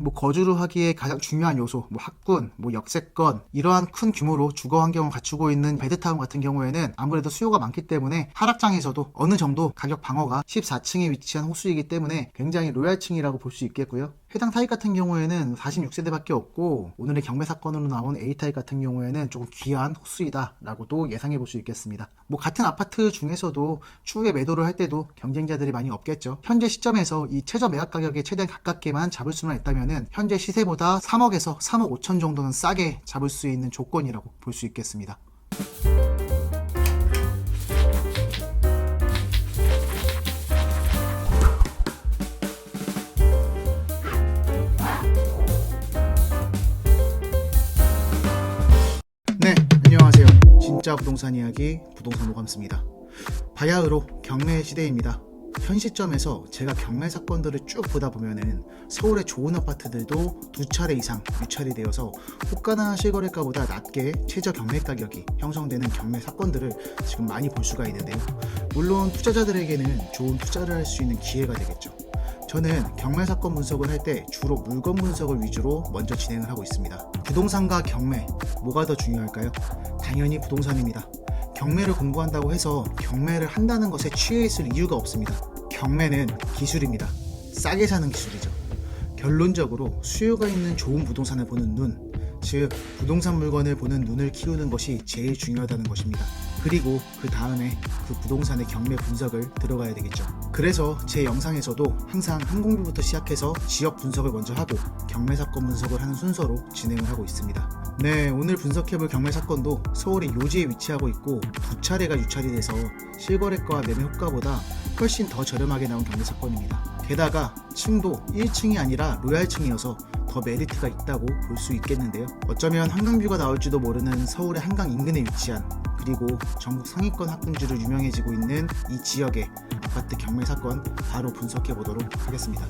뭐 거주를 하기에 가장 중요한 요소, 뭐 학군, 뭐 역세권, 이러한 큰 규모로 주거 환경을 갖추고 있는 베드타운 같은 경우에는 아무래도 수요가 많기 때문에 하락장에서도 어느 정도 가격 방어가 14층에 위치한 호수이기 때문에 굉장히 로얄층이라고 볼 수 있겠고요. 해당 타입 같은 경우에는 46세대밖에 없고 오늘의 경매 사건으로 나온 A타입 같은 경우에는 조금 귀한 호수이다 라고도 예상해 볼 수 있겠습니다. 뭐 같은 아파트 중에서도 추후에 매도를 할 때도 경쟁자들이 많이 없겠죠. 현재 시점에서 이 최저 매각 가격에 최대한 가깝게만 잡을 수만 있다면은 현재 시세보다 3억에서 3억 5천 정도는 싸게 잡을 수 있는 조건이라고 볼 수 있겠습니다. 네, 안녕하세요. 진짜 부동산 이야기 부동산 오감수입니다. 바야흐로 경매 시대입니다. 현 시점에서 제가 경매 사건들을 쭉 보다 보면은 서울의 좋은 아파트들도 2차례 이상 유찰이 되어서 호가나 실거래가보다 낮게 최저 경매 가격이 형성되는 경매 사건들을 지금 많이 볼 수가 있는데요. 물론 투자자들에게는 좋은 투자를 할 수 있는 기회가 되겠죠. 저는 경매 사건 분석을 할 때 주로 물건 분석을 위주로 먼저 진행을 하고 있습니다. 부동산과 경매, 뭐가 더 중요할까요? 당연히 부동산입니다. 경매를 공부한다고 해서 경매를 한다는 것에 취해 있을 이유가 없습니다. 경매는 기술입니다. 싸게 사는 기술이죠. 결론적으로 수요가 있는 좋은 부동산을 보는 눈, 즉 부동산 물건을 보는 눈을 키우는 것이 제일 중요하다는 것입니다. 그리고 그 다음에 그 부동산의 경매 분석을 들어가야 되겠죠. 그래서 제 영상에서도 항상 항공비부터 시작해서 지역 분석을 먼저 하고 경매 사건 분석을 하는 순서로 진행을 하고 있습니다. 네, 오늘 분석해볼 경매 사건도 서울의 요지에 위치하고 있고 2차례가 유찰이 돼서 실거래가와 매매 효과보다 훨씬 더 저렴하게 나온 경매 사건입니다. 게다가 층도 1층이 아니라 로얄층이어서 더 메리트가 있다고 볼 수 있겠는데요. 어쩌면 한강뷰가 나올지도 모르는 서울의 한강 인근에 위치한 그리고 전국 상위권 학군지로 유명해지고 있는 이 지역의 아파트 경매 사건 바로 분석해 보도록 하겠습니다.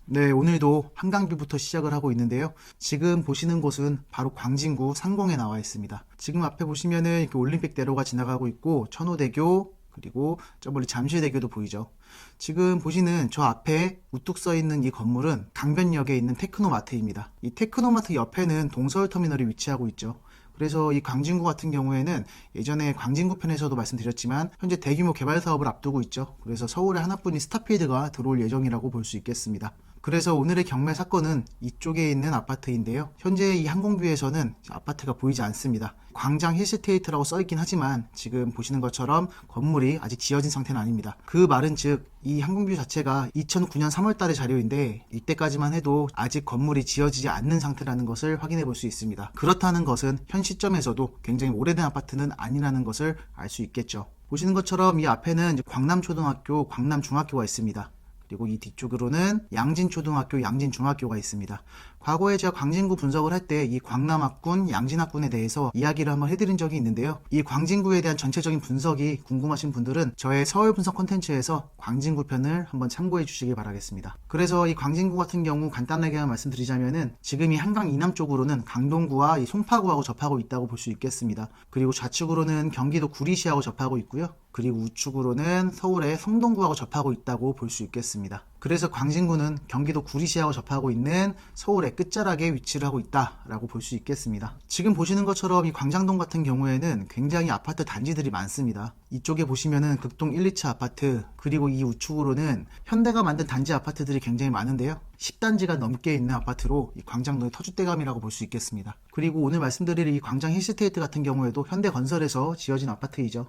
네, 오늘도 한강뷰부터 시작을 하고 있는데요. 지금 보시는 곳은 바로 광진구 상공에 나와 있습니다. 지금 앞에 보시면은 이렇게 올림픽대로가 지나가고 있고 천호대교 그리고 저 멀리 잠실대교도 보이죠. 지금 보시는 저 앞에 우뚝 서 있는 이 건물은 강변역에 있는 테크노마트입니다. 이 테크노마트 옆에는 동서울터미널이 위치하고 있죠. 그래서 이 광진구 같은 경우에는 예전에 광진구 편에서도 말씀드렸지만 현재 대규모 개발 사업을 앞두고 있죠. 그래서 서울에 하나뿐인 스타필드가 들어올 예정이라고 볼 수 있겠습니다. 그래서 오늘의 경매 사건은 이쪽에 있는 아파트인데요. 현재 이 항공뷰에서는 아파트가 보이지 않습니다. 광장 힐스테이트라고 써있긴 하지만 지금 보시는 것처럼 건물이 아직 지어진 상태는 아닙니다. 그 말은 즉 이 항공뷰 자체가 2009년 3월달의 자료인데 이때까지만 해도 아직 건물이 지어지지 않는 상태라는 것을 확인해 볼 수 있습니다. 그렇다는 것은 현 시점에서도 굉장히 오래된 아파트는 아니라는 것을 알 수 있겠죠. 보시는 것처럼 이 앞에는 광남초등학교, 광남중학교가 있습니다. 그리고 이 뒤쪽으로는 양진초등학교, 양진중학교가 있습니다. 과거에 제가 광진구 분석을 할 때 이 광남학군, 양진학군에 대해서 이야기를 한번 해드린 적이 있는데요. 이 광진구에 대한 전체적인 분석이 궁금하신 분들은 저의 서울 분석 콘텐츠에서 광진구 편을 한번 참고해 주시길 바라겠습니다. 그래서 이 광진구 같은 경우 간단하게만 말씀드리자면은 지금 이 한강 이남 쪽으로는 강동구와 이 송파구하고 접하고 있다고 볼 수 있겠습니다. 그리고 좌측으로는 경기도 구리시하고 접하고 있고요. 그리고 우측으로는 서울의 성동구하고 접하고 있다고 볼 수 있겠습니다. 그래서 광진구는 경기도 구리시하고 접하고 있는 서울의 끝자락에 위치를 하고 있다라고 볼 수 있겠습니다. 지금 보시는 것처럼 이 광장동 같은 경우에는 굉장히 아파트 단지들이 많습니다. 이쪽에 보시면은 극동 1, 2차 아파트 그리고 이 우측으로는 현대가 만든 단지 아파트들이 굉장히 많은데요. 10단지가 넘게 있는 아파트로 이 광장동의 터줏대감이라고 볼 수 있겠습니다. 그리고 오늘 말씀드릴 이 광장 힐스테이트 같은 경우에도 현대건설에서 지어진 아파트이죠.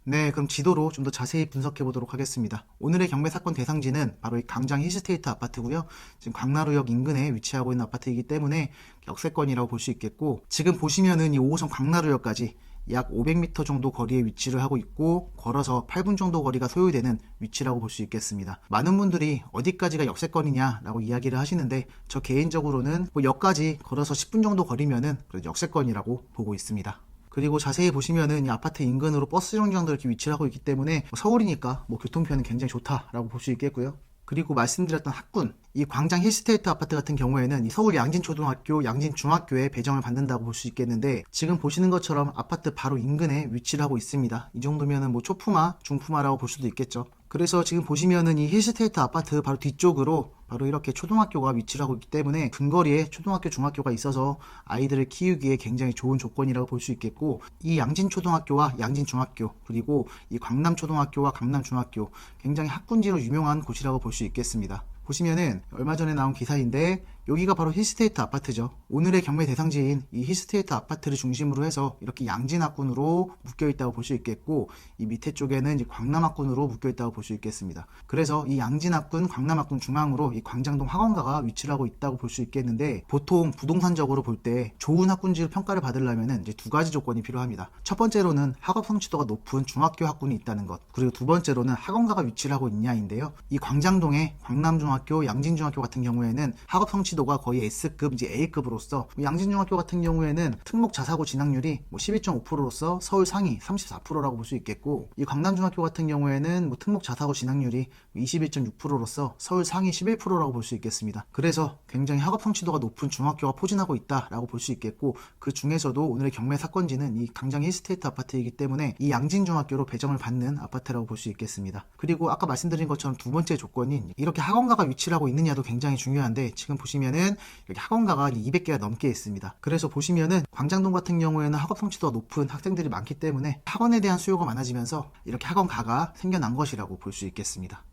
네, 그럼 지도로 좀 더 자세히 분석해 보도록 하겠습니다. 오늘의 경매 사건 대상지는 바로 이 광장 힐스테이트 아파트고요. 지금 광나루역 인근에 위치하고 있는 아파트이기 때문에 역세권이라고 볼 수 있겠고 지금 보시면은 이 5호선 광나루역까지 약 500m 정도 거리에 위치를 하고 있고 걸어서 8분 정도 거리가 소요되는 위치라고 볼 수 있겠습니다. 많은 분들이 어디까지가 역세권이냐 라고 이야기를 하시는데 저 개인적으로는 뭐 역까지 걸어서 10분 정도 거리면은 역세권이라고 보고 있습니다. 그리고 자세히 보시면은 이 아파트 인근으로 버스 정류장도 이렇게 위치를 하고 있기 때문에 서울이니까 뭐 교통편은 굉장히 좋다라고 볼 수 있겠고요. 그리고 말씀드렸던 학군, 이 광장 힐스테이트 아파트 같은 경우에는 이 서울 양진초등학교, 양진중학교에 배정을 받는다고 볼 수 있겠는데 지금 보시는 것처럼 아파트 바로 인근에 위치를 하고 있습니다. 이 정도면은 뭐 초품화, 중품화라고 볼 수도 있겠죠. 그래서 지금 보시면은 이 힐스테이트 아파트 바로 뒤쪽으로 바로 이렇게 초등학교가 위치를 하고 있기 때문에 근거리에 초등학교, 중학교가 있어서 아이들을 키우기에 굉장히 좋은 조건이라고 볼 수 있겠고, 이 양진초등학교와 양진중학교, 그리고 이 광남초등학교와 강남중학교, 굉장히 학군지로 유명한 곳이라고 볼 수 있겠습니다. 보시면은 얼마 전에 나온 기사인데 여기가 바로 힐스테이트 아파트죠. 오늘의 경매 대상지인 이 힐스테이트 아파트를 중심으로 해서 이렇게 양진학군으로 묶여있다고 볼 수 있겠고, 이 밑에 쪽에는 이제 광남학군으로 묶여있다고 볼 수 있겠습니다. 그래서 이 양진학군, 광남학군 중앙으로 이 광장동 학원가가 위치를 하고 있다고 볼 수 있겠는데, 보통 부동산적으로 볼 때 좋은 학군지로 평가를 받으려면 이제 두 가지 조건이 필요합니다. 첫 번째로는 학업 성취도가 높은 중학교 학군이 있다는 것, 그리고 두 번째로는 학원가가 위치를 하고 있냐인데요. 이 광장동의 광남중학교, 양진중학교 같은 경우에는 학업 성취도가 거의 S급, 이제 A급으로서, 양진중학교 같은 경우에는 특목 자사고 진학률이 12.5%로서 서울 상위 34%라고 볼 수 있겠고, 이 광남중학교 같은 경우에는 특목 자사고 진학률이 21.6%로서 서울 상위 11%라고 볼 수 있겠습니다. 그래서 굉장히 학업 성취도가 높은 중학교가 포진하고 있다라고 볼 수 있겠고, 그 중에서도 오늘의 경매 사건지는 이 강장 힐스테이트 아파트이기 때문에 이 양진중학교로 배정을 받는 아파트라고 볼 수 있겠습니다. 그리고 아까 말씀드린 것처럼 두 번째 조건인 이렇게 학원가가 위치를 하고 있느냐도 굉장히 중요한데, 지금 보시면은 여기 학원가가 200개가 넘게 있습니다. 그래서 보시면은 광장동 같은 경우에는 학업 성취도가 높은 학생들이 많기 때문에 학원에 대한 수요가 많아지면서 이렇게 학원가가 생겨난 것이라고 볼 수 있겠습니다.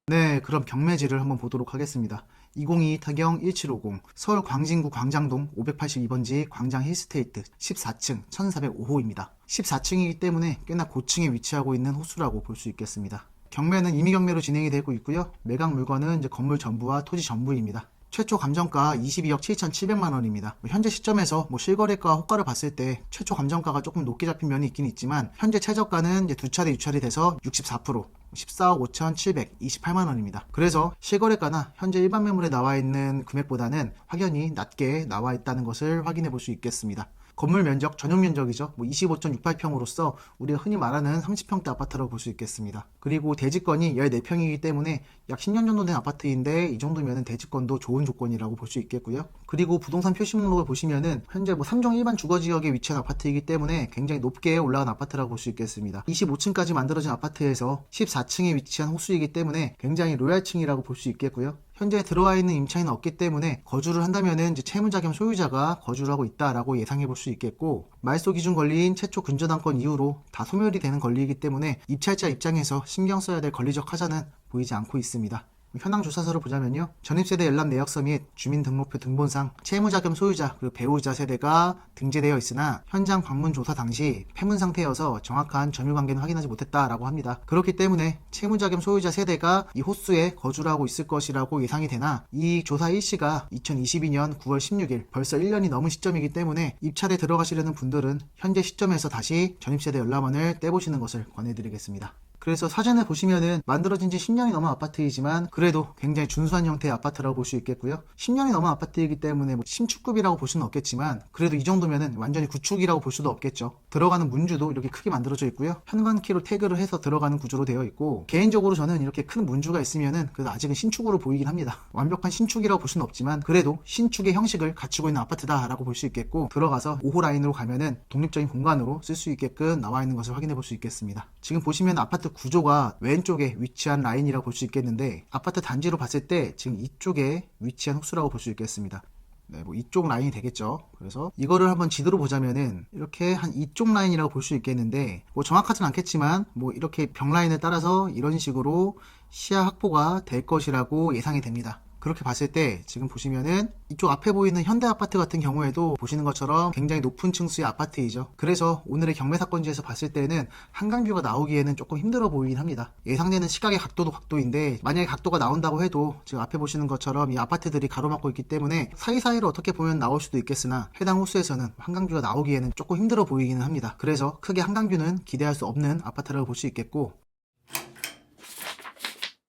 네, 그럼 경매지를 한번 보도록 하겠습니다. 202 타경 1750 서울 광진구 광장동 582번지 광장 힐스테이트 14층 1405호입니다. 14층이기 때문에 꽤나 고층에 위치하고 있는 호수라고 볼 수 있겠습니다. 경매는 임의 경매로 진행이 되고 있고요. 매각 물건은 이제 건물 전부와 토지 전부입니다. 최초 감정가 22억 7,700만 원입니다. 현재 시점에서 실거래가 호가를 봤을 때 최초 감정가가 조금 높게 잡힌 면이 있긴 있지만, 현재 최저가는 이제 두 차례 유찰이 돼서 64%, 14억 5,728만 원입니다. 그래서 실거래가나 현재 일반 매물에 나와 있는 금액보다는 확연히 낮게 나와 있다는 것을 확인해 볼 수 있겠습니다. 건물 면적, 전용 면적이죠. 25.68평으로서 우리가 흔히 말하는 30평대 아파트라고 볼 수 있겠습니다. 그리고 대지권이 14평이기 때문에 약 10년 정도 된 아파트인데, 이 정도면 대지권도 좋은 조건이라고 볼 수 있겠고요. 그리고 부동산 표시 목록을 보시면은 현재 3종 일반 주거지역에 위치한 아파트이기 때문에 굉장히 높게 올라간 아파트라고 볼 수 있겠습니다. 25층까지 만들어진 아파트에서 14층에 위치한 호수이기 때문에 굉장히 로얄층이라고 볼 수 있겠고요. 현재 들어와 있는 임차인은 없기 때문에 거주를 한다면은 이제 채무자 겸 소유자가 거주를 하고 있다라고 예상해 볼 수 있겠고, 말소 기준 권리인 최초 근저당권 이후로 다 소멸이 되는 권리이기 때문에 입찰자 입장에서 신경 써야 될 권리적 하자는 보이지 않고 있습니다. 현황 조사서를 보자면요, 전입세대 열람 내역서 및 주민등록표 등본상 채무자 겸 소유자 그리고 배우자 세대가 등재되어 있으나 현장 방문 조사 당시 폐문 상태여서 정확한 점유관계는 확인하지 못했다라고 합니다. 그렇기 때문에 채무자 겸 소유자 세대가 이 호수에 거주를 하고 있을 것이라고 예상이 되나, 이 조사 일시가 2022년 9월 16일, 벌써 1년이 넘은 시점이기 때문에 입찰에 들어가시려는 분들은 현재 시점에서 다시 전입세대 열람원을 떼보시는 것을 권해드리겠습니다. 그래서 사전에 보시면은 만들어진 지 10년이 넘은 아파트이지만 그래도 굉장히 준수한 형태의 아파트라고 볼 수 있겠고요. 10년이 넘은 아파트이기 때문에 신축급이라고 볼 수는 없겠지만 그래도 이 정도면은 완전히 구축이라고 볼 수도 없겠죠. 들어가는 문주도 이렇게 크게 만들어져 있고요. 현관키로 태그를 해서 들어가는 구조로 되어 있고, 개인적으로 저는 이렇게 큰 문주가 있으면은 그래도 아직은 신축으로 보이긴 합니다. 완벽한 신축이라고 볼 수는 없지만 그래도 신축의 형식을 갖추고 있는 아파트다라고 볼 수 있겠고, 들어가서 5호 라인으로 가면은 독립적인 공간으로 쓸 수 있게끔 나와 있는 것을 확인해 볼 수 있겠습니다. 지금 보시면 아파트 구조가 왼쪽에 위치한 라인이라고 볼 수 있겠는데, 아파트 단지로 봤을 때 지금 이쪽에 위치한 호수라고 볼 수 있겠습니다. 네, 이쪽 라인이 되겠죠. 그래서 이거를 한번 지도로 보자면은 이렇게 한 이쪽 라인이라고 볼 수 있겠는데, 정확하진 않겠지만 이렇게 벽 라인을 따라서 이런 식으로 시야 확보가 될 것이라고 예상이 됩니다. 그렇게 봤을 때 지금 보시면은 이쪽 앞에 보이는 현대 아파트 같은 경우에도 보시는 것처럼 굉장히 높은 층수의 아파트이죠. 그래서 오늘의 경매 사건지에서 봤을 때는 한강뷰가 나오기에는 조금 힘들어 보이긴 합니다. 예상되는 시각의 각도도 각도인데, 만약에 각도가 나온다고 해도 지금 앞에 보시는 것처럼 이 아파트들이 가로막고 있기 때문에 사이사이로 어떻게 보면 나올 수도 있겠으나 해당 호수에서는 한강뷰가 나오기에는 조금 힘들어 보이기는 합니다. 그래서 크게 한강뷰는 기대할 수 없는 아파트라고 볼 수 있겠고,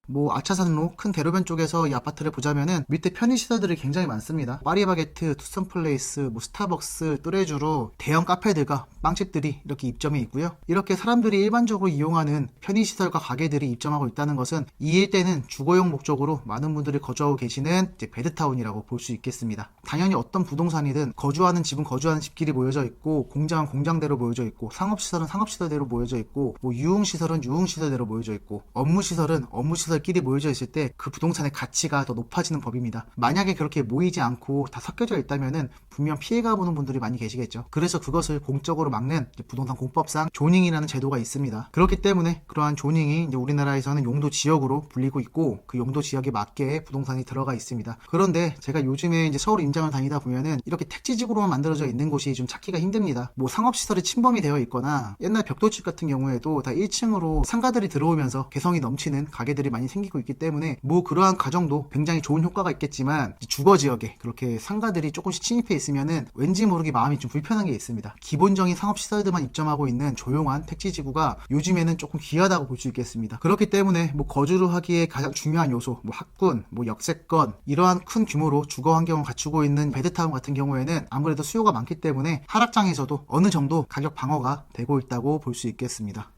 뭐 아차산로 큰 대로변 쪽에서 이 아파트를 보자면은 밑에 편의시설들이 굉장히 많습니다. 파리바게트, 투썸플레이스, 뭐 스타벅스, 뚜레쥬르, 대형 카페들과 빵집들이 이렇게 입점해 있고요. 이렇게 사람들이 일반적으로 이용하는 편의시설과 가게들이 입점하고 있다는 것은 이 일대는 주거용 목적으로 많은 분들이 거주하고 계시는 이제 베드타운이라고 볼 수 있겠습니다. 당연히 어떤 부동산이든 거주하는 집은 거주하는 집끼리 모여져 있고, 공장은 공장대로 모여져 있고, 상업시설은 상업시설대로 모여져 있고, 뭐 유흥시설은 유흥시설대로 모여져 있고, 업무시설은 업무시설끼리 모여져 있을 때 그 부동산의 가치가 더 높아지는 법입니다. 만약에 그렇게 모이지 않고 다 섞여져 있다면은 분명 피해가 보는 분들이 많이 계시겠죠. 그래서 그것을 공적으로 막는 부동산 공법상 조닝이라는 제도가 있습니다. 그렇기 때문에 그러한 조닝이 이제 우리나라에서는 용도 지역으로 불리고 있고, 그 용도 지역에 맞게 부동산이 들어가 있습니다. 그런데 제가 요즘에 이제 서울 임장을 다니다 보면은 이렇게 택지지구로만 만들어져 있는 곳이 좀 찾기가 힘듭니다. 뭐 상업시설이 침범이 되어 있거나, 옛날 벽돌집 같은 경우에도 다 1층으로 상가들이 들어오면서 개성이 넘치는 가게들이 많이 생기고 있기 때문에 뭐 그러한 가정도 굉장히 좋은 효과가 있겠지만, 주거지역에 그렇게 상가들이 조금씩 침입해 있으면은 왠지 모르게 마음이 좀 불편한 게 있습니다. 기본적인 상업시설들만 입점하고 있는 조용한 택지지구가 요즘에는 조금 귀하다고 볼 수 있겠습니다. 그렇기 때문에 뭐 거주를 하기에 가장 중요한 요소, 뭐 학군, 뭐 역세권, 이러한 큰 규모로 주거 환경을 갖추고 있는 베드타운 같은 경우에는 아무래도 수요가 많기 때문에 하락장에서도 어느 정도 가격 방어가 되고 있다고 볼 수 있겠습니다.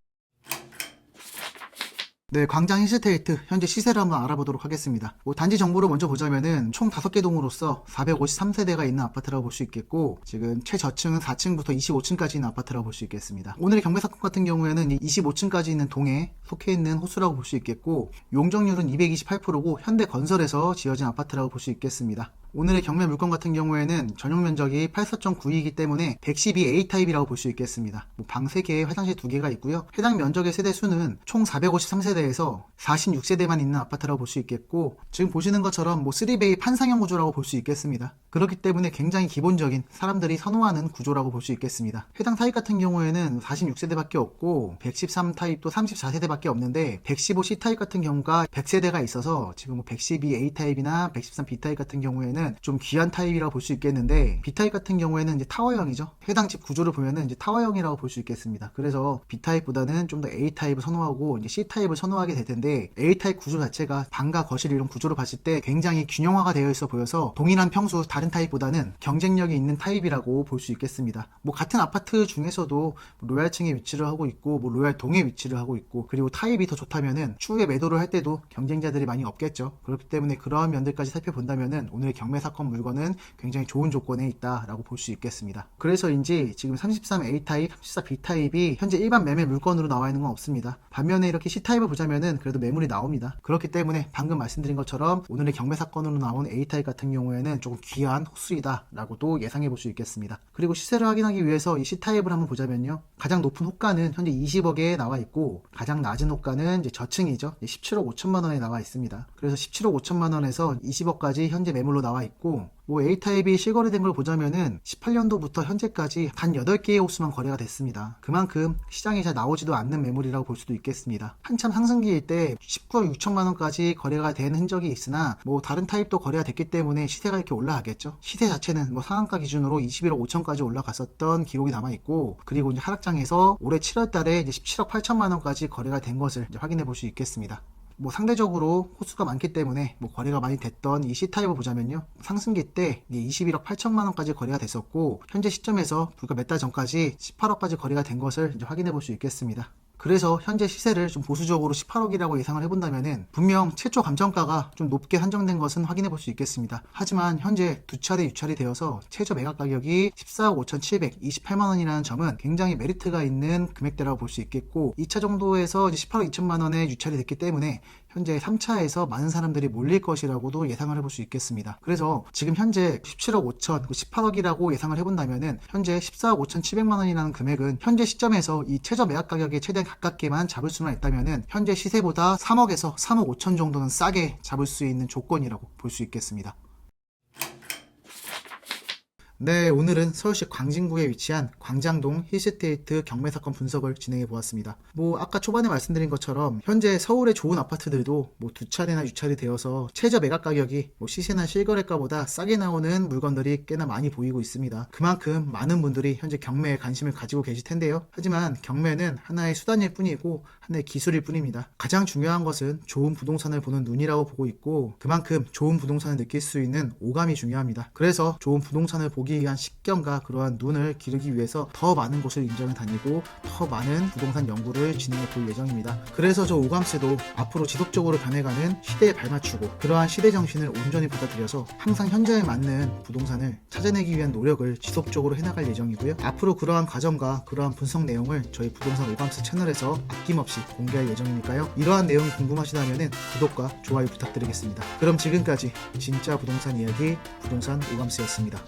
네, 광장 힐스테이트 현재 시세를 한번 알아보도록 하겠습니다. 단지 정보를 먼저 보자면은 총 5개 동으로서 453세대가 있는 아파트라고 볼 수 있겠고, 지금 최저층은 4층부터 25층까지 있는 아파트라고 볼 수 있겠습니다. 오늘의 경매 사건 같은 경우에는 25층까지 있는 동에 속해 있는 호수라고 볼 수 있겠고, 용적률은 228%고 현대건설에서 지어진 아파트라고 볼 수 있겠습니다. 오늘의 경매 물건 같은 경우에는 전용 면적이 84.9이기 때문에 112A 타입이라고 볼 수 있겠습니다. 방 3개, 화장실 2개가 있고요. 해당 면적의 세대 수는 총 453세대에서 46세대만 있는 아파트라고 볼 수 있겠고, 지금 보시는 것처럼 3베이 판상형 구조라고 볼 수 있겠습니다. 그렇기 때문에 굉장히 기본적인 사람들이 선호하는 구조라고 볼 수 있겠습니다. 해당 타입 같은 경우에는 46세대밖에 없고 113 타입도 34세대밖에 없는데, 115C 타입 같은 경우가 100세대가 있어서 지금 112A 타입이나 113B 타입 같은 경우에는 좀 귀한 타입이라고 볼 수 있겠는데, B타입 같은 경우에는 이제 타워형이죠. 해당 집 구조를 보면은 이제 타워형이라고 볼 수 있겠습니다. 그래서 B타입보다는 좀 더 A타입을 선호하고 이제 C타입을 선호하게 될 텐데, A타입 구조 자체가 방과 거실 이런 구조를 봤을 때 굉장히 균형화가 되어 있어 보여서 동일한 평수 다른 타입보다는 경쟁력이 있는 타입이라고 볼 수 있겠습니다. 같은 아파트 중에서도 로얄층에 위치를 하고 있고, 로얄동에 위치를 하고 있고, 그리고 타입이 더 좋다면은 추후에 매도를 할 때도 경쟁자들이 많이 없겠죠. 그렇기 때문에 그러한 면들까지 살펴본다면은 오늘의 경매 사건 물건은 굉장히 좋은 조건에 있다라고 볼 수 있겠습니다. 그래서인지 지금 33A 타입, 34B 타입이 현재 일반 매매 물건으로 나와 있는 건 없습니다. 반면에 이렇게 C 타입을 보자면은 그래도 매물이 나옵니다. 그렇기 때문에 방금 말씀드린 것처럼 오늘의 경매 사건으로 나온 A 타입 같은 경우에는 조금 귀한 호수이다라고도 예상해 볼 수 있겠습니다. 그리고 시세를 확인하기 위해서 이 C 타입을 한번 보자면요, 가장 높은 호가는 현재 20억에 나와 있고, 가장 낮은 호가는 이제 저층이죠. 17억 5천만 원에 나와 있습니다. 그래서 17억 5천만 원에서 20억까지 현재 매물로 나와 있고, A타입이 실거래된 걸 보자면은 18년도부터 현재까지 단 8개의 호수만 거래가 됐습니다. 그만큼 시장에 잘 나오지도 않는 매물이라고 볼 수도 있겠습니다. 한참 상승기일 때 19억 6천만 원까지 거래가 된 흔적이 있으나 다른 타입도 거래가 됐기 때문에 시세가 이렇게 올라가겠죠. 시세 자체는 상한가 기준으로 21억 5천까지 올라갔었던 기록이 남아있고, 그리고 이제 하락장에서 올해 7월 달에 이제 17억 8천만 원까지 거래가 된 것을 이제 확인해 볼 수 있겠습니다. 상대적으로 호수가 많기 때문에 거래가 많이 됐던 이 C타입을 보자면요, 상승기 때 21억 8천만 원까지 거래가 됐었고, 현재 시점에서 불과 몇 달 전까지 18억까지 거래가 된 것을 이제 확인해 볼 수 있겠습니다. 그래서 현재 시세를 좀 보수적으로 18억이라고 예상을 해본다면은 분명 최초 감정가가 좀 높게 한정된 것은 확인해 볼 수 있겠습니다. 하지만 현재 두 차례 유찰이 되어서 최저 매각 가격이 14억 5,728만 원이라는 점은 굉장히 메리트가 있는 금액대라고 볼 수 있겠고, 2차 정도에서 이제 18억 2천만 원에 유찰이 됐기 때문에 현재 3차에서 많은 사람들이 몰릴 것이라고도 예상을 해볼 수 있겠습니다. 그래서 지금 현재 17억 5천, 18억이라고 예상을 해본다면은 현재 14억 5,700만 원이라는 금액은 현재 시점에서 이 최저 매각 가격에 최대한 가깝게만 잡을 수만 있다면은 현재 시세보다 3억에서 3억 5천 정도는 싸게 잡을 수 있는 조건이라고 볼 수 있겠습니다. 네, 오늘은 서울시 광진구에 위치한 광장동 힐스테이트 경매 사건 분석을 진행해 보았습니다. 아까 초반에 말씀드린 것처럼 현재 서울의 좋은 아파트들도 두 차례나 유찰이 되어서 최저 매각 가격이 시세나 실거래가보다 싸게 나오는 물건들이 꽤나 많이 보이고 있습니다. 그만큼 많은 분들이 현재 경매에 관심을 가지고 계실 텐데요. 하지만 경매는 하나의 수단일 뿐이고 하나의 기술일 뿐입니다. 가장 중요한 것은 좋은 부동산을 보는 눈이라고 보고 있고, 그만큼 좋은 부동산을 느낄 수 있는 오감이 중요합니다. 그래서 좋은 부동산을 보기 위한 식견과 그러한 눈을 기르기 위해서 더 많은 곳을 인정을 다니고 더 많은 부동산 연구를 진행해 볼 예정입니다. 그래서 저 오감스도 앞으로 지속적으로 변해가는 시대에 발맞추고 그러한 시대 정신을 온전히 받아들여서 항상 현재에 맞는 부동산을 찾아내기 위한 노력을 지속적으로 해나갈 예정이고요. 앞으로 그러한 과정과 그러한 분석 내용을 저희 부동산 오감스 채널에서 아낌없이 공개할 예정이니까요. 이러한 내용이 궁금하시다면 구독과 좋아요 부탁드리겠습니다. 그럼 지금까지 진짜 부동산 이야기 부동산 오감스였습니다.